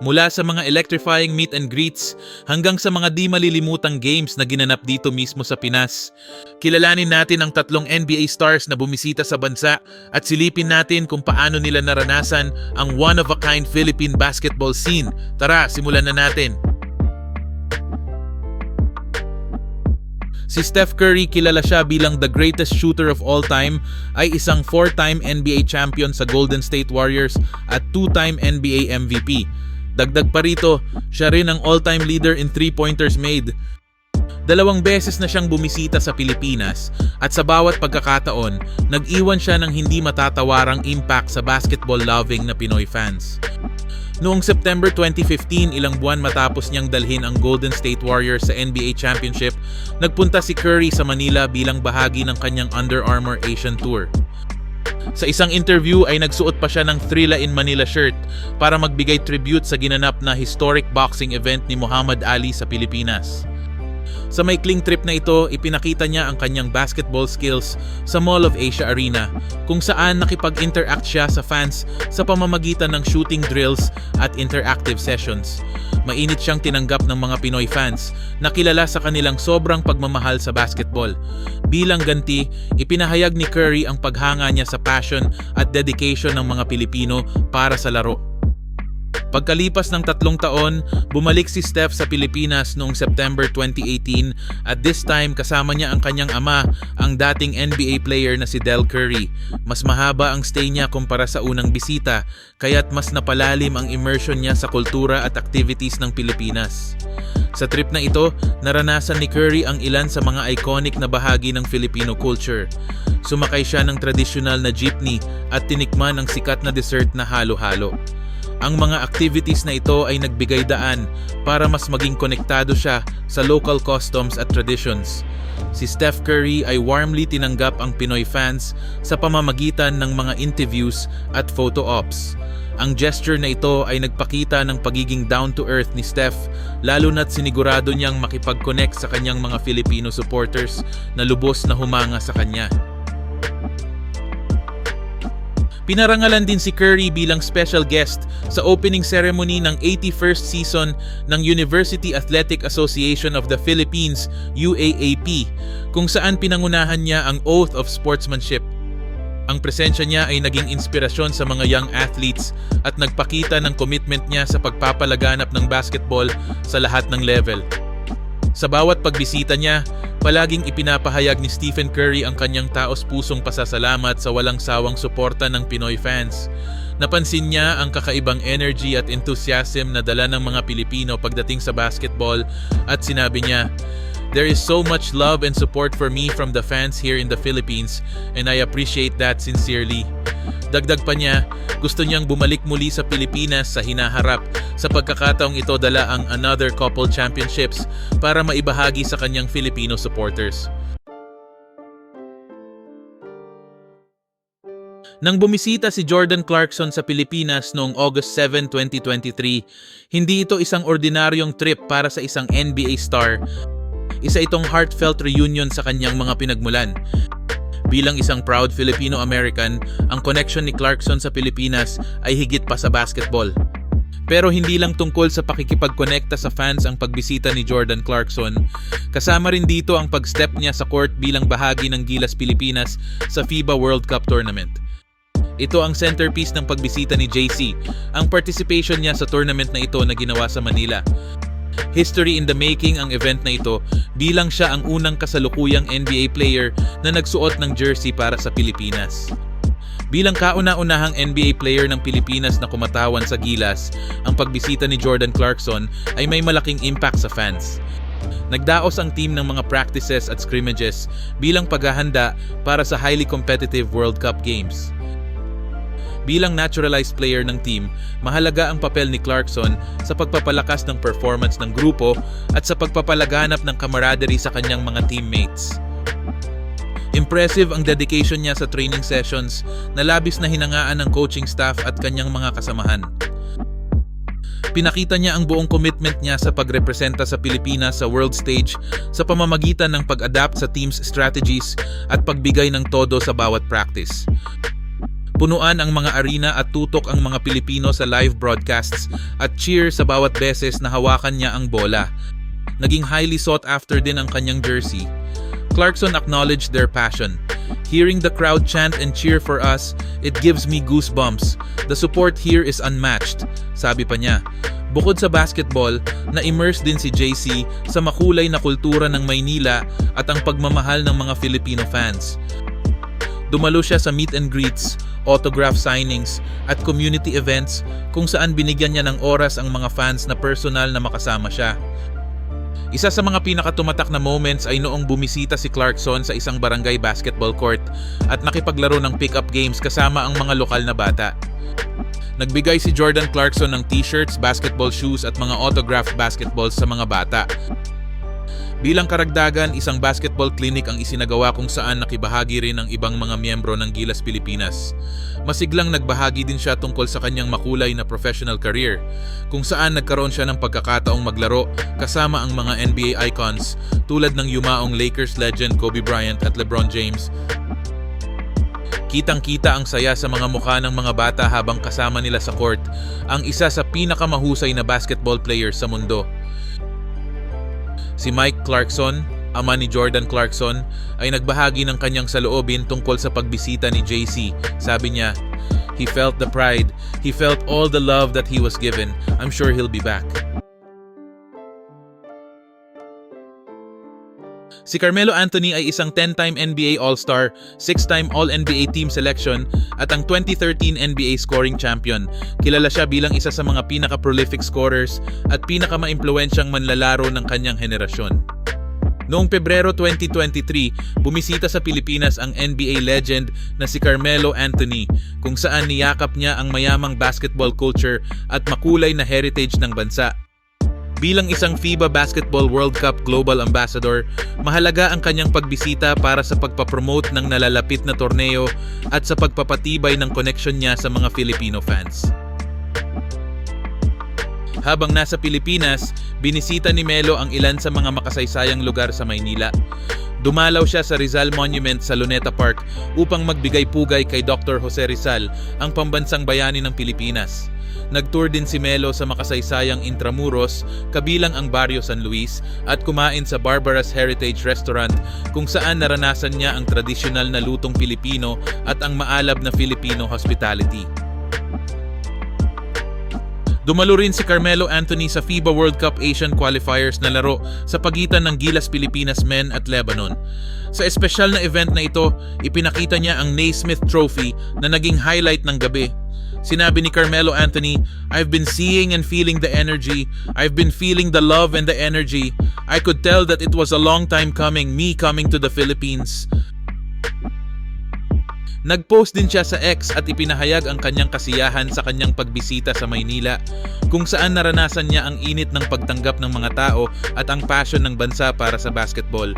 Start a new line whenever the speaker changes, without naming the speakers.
Mula sa mga electrifying meet and greets hanggang sa mga di malilimutang games na ginanap dito mismo sa Pinas. Kilalanin natin ang tatlong NBA stars na bumisita sa bansa at silipin natin kung paano nila naranasan ang one-of-a-kind Philippine basketball scene. Tara, simulan na natin! Si Steph Curry, kilala siya bilang the greatest shooter of all time, ay isang 4-time NBA champion sa Golden State Warriors at 2-time NBA MVP. Dagdag pa rito, siya rin ang all-time leader in 3-pointers made. 2 beses na siyang bumisita sa Pilipinas at sa bawat pagkakataon, nag-iwan siya ng hindi matatawarang impact sa basketball-loving na Pinoy fans. Noong September 2015, ilang buwan matapos niyang dalhin ang Golden State Warriors sa NBA Championship, nagpunta si Curry sa Manila bilang bahagi ng kanyang Under Armour Asian Tour. Sa isang interview ay nagsuot pa siya ng Thrilla in Manila shirt para magbigay tribute sa ginanap na historic boxing event ni Muhammad Ali sa Pilipinas. Sa maikling trip na ito, ipinakita niya ang kanyang basketball skills sa Mall of Asia Arena, kung saan nakipag-interact siya sa fans sa pamamagitan ng shooting drills at interactive sessions. Mainit siyang tinanggap ng mga Pinoy fans na kilala sa kanilang sobrang pagmamahal sa basketball. Bilang ganti, ipinahayag ni Curry ang paghanga niya sa passion at dedication ng mga Pilipino para sa laro. Pagkalipas ng 3 taon, bumalik si Steph sa Pilipinas noong September 2018 at this time kasama niya ang kanyang ama, ang dating NBA player na si Del Curry. Mas mahaba ang stay niya kumpara sa unang bisita, kaya't mas napalalim ang immersion niya sa kultura at activities ng Pilipinas. Sa trip na ito, naranasan ni Curry ang ilan sa mga iconic na bahagi ng Filipino culture. Sumakay siya ng tradisyonal na jeepney at tinikman ang sikat na dessert na halo-halo. Ang mga activities na ito ay nagbigay daan para mas maging konektado siya sa local customs at traditions. Si Steph Curry ay warmly tinanggap ang Pinoy fans sa pamamagitan ng mga interviews at photo ops. Ang gesture na ito ay nagpakita ng pagiging down-to-earth ni Steph, lalo na't sinigurado niyang makipag-connect sa kanyang mga Filipino supporters na lubos na humanga sa kanya. Pinarangalan din si Curry bilang special guest sa opening ceremony ng 81st season ng University Athletic Association of the Philippines, UAAP, kung saan pinangunahan niya ang Oath of Sportsmanship. Ang presensya niya ay naging inspirasyon sa mga young athletes at nagpakita ng commitment niya sa pagpapalaganap ng basketball sa lahat ng level. Sa bawat pagbisita niya, palaging ipinapahayag ni Stephen Curry ang kanyang taos-pusong pasasalamat sa walang sawang suporta ng Pinoy fans. Napansin niya ang kakaibang energy at enthusiasm na dala ng mga Pilipino pagdating sa basketball at sinabi niya, "There is so much love and support for me from the fans here in the Philippines and I appreciate that sincerely." Dagdag pa niya, gusto niyang bumalik muli sa Pilipinas sa hinaharap. Sa pagkakataong ito dala ang Another Couple Championships para maibahagi sa kanyang Filipino supporters. Nang bumisita si Jordan Clarkson sa Pilipinas noong August 7, 2023, hindi ito isang ordinaryong trip para sa isang NBA star. Isa itong heartfelt reunion sa kanyang mga pinagmulan. Bilang isang proud Filipino-American, ang connection ni Clarkson sa Pilipinas ay higit pa sa basketball. Pero hindi lang tungkol sa pakikipagkonekta sa fans ang pagbisita ni Jordan Clarkson. Kasama rin dito ang pag-step niya sa court bilang bahagi ng Gilas Pilipinas sa FIBA World Cup Tournament. Ito ang centerpiece ng pagbisita ni JC, ang participation niya sa tournament na ito na ginawa sa Manila. History in the making ang event na ito bilang siya ang unang kasalukuyang NBA player na nagsuot ng jersey para sa Pilipinas. Bilang kauna-unahang NBA player ng Pilipinas na kumatawan sa Gilas, ang pagbisita ni Jordan Clarkson ay may malaking impact sa fans. Nagdaos ang team ng mga practices at scrimmages bilang paghahanda para sa highly competitive World Cup games. Bilang naturalized player ng team, mahalaga ang papel ni Clarkson sa pagpapalakas ng performance ng grupo at sa pagpapalaganap ng camaraderie sa kanyang mga teammates. Impressive ang dedication niya sa training sessions na labis na hinangaan ng coaching staff at kanyang mga kasamahan. Pinakita niya ang buong commitment niya sa pagrepresenta sa Pilipinas sa world stage sa pamamagitan ng pag-adapt sa team's strategies at pagbigay ng todo sa bawat practice. Punuan ang mga arena at tutok ang mga Pilipino sa live broadcasts at cheer sa bawat beses na hawakan niya ang bola. Naging highly sought after din ang kanyang jersey. Clarkson acknowledged their passion. Hearing the crowd chant and cheer for us, it gives me goosebumps. The support here is unmatched, sabi pa niya. Bukod sa basketball, na-immerse din si JC sa makulay na kultura ng Maynila at ang pagmamahal ng mga Filipino fans. Dumalo siya sa meet and greets, autograph signings, at community events kung saan binigyan niya ng oras ang mga fans na personal na makasama siya. Isa sa mga pinakatumatak na moments ay noong bumisita si Clarkson sa isang barangay basketball court at nakipaglaro ng pick-up games kasama ang mga lokal na bata. Nagbigay si Jordan Clarkson ng t-shirts, basketball shoes at mga autographed basketballs sa mga bata. Bilang karagdagan, isang basketball clinic ang isinagawa kung saan nakibahagi rin ang ibang mga miyembro ng Gilas Pilipinas. Masiglang nagbahagi din siya tungkol sa kanyang makulay na professional career, kung saan nagkaroon siya ng pagkakataong maglaro kasama ang mga NBA icons tulad ng yumaong Lakers legend Kobe Bryant at LeBron James. Kitang-kita ang saya sa mga mukha ng mga bata habang kasama nila sa court, ang isa sa pinakamahusay na basketball players sa mundo. Si Mike Clarkson, ama ni Jordan Clarkson, ay nagbahagi ng kanyang saloobin tungkol sa pagbisita ni JC. Sabi niya, "He felt the pride. He felt all the love that he was given. I'm sure he'll be back." Si Carmelo Anthony ay isang 10-time NBA All-Star, 6-time All-NBA Team Selection at ang 2013 NBA Scoring Champion. Kilala siya bilang isa sa mga pinaka-prolific scorers at pinaka-maimpluwensyang manlalaro ng kanyang henerasyon. Noong Pebrero 2023, bumisita sa Pilipinas ang NBA legend na si Carmelo Anthony, kung saan niyakap niya ang mayamang basketball culture at makulay na heritage ng bansa. Bilang isang FIBA Basketball World Cup Global Ambassador, mahalaga ang kanyang pagbisita para sa pagpapromote ng nalalapit na torneo at sa pagpapatibay ng connection niya sa mga Filipino fans. Habang nasa Pilipinas, binisita ni Melo ang ilan sa mga makasaysayang lugar sa Maynila. Dumalaw siya sa Rizal Monument sa Luneta Park upang magbigay pugay kay Dr. Jose Rizal, ang pambansang bayani ng Pilipinas. Nagtour din si Melo sa makasaysayang Intramuros, kabilang ang Barrio San Luis, at kumain sa Barbara's Heritage Restaurant kung saan naranasan niya ang tradisyonal na lutong Pilipino at ang maalab na Filipino hospitality. Dumalo rin si Carmelo Anthony sa FIBA World Cup Asian Qualifiers na laro sa pagitan ng Gilas Pilipinas Men at Lebanon. Sa espesyal na event na ito, ipinakita niya ang Naismith Trophy na naging highlight ng gabi. Sinabi ni Carmelo Anthony, "I've been seeing and feeling the energy. I've been feeling the love and the energy. I could tell that it was a long time coming, me coming to the Philippines." Nag-post din siya sa X at ipinahayag ang kanyang kasiyahan sa kanyang pagbisita sa Maynila, kung saan naranasan niya ang init ng pagtanggap ng mga tao at ang passion ng bansa para sa basketball.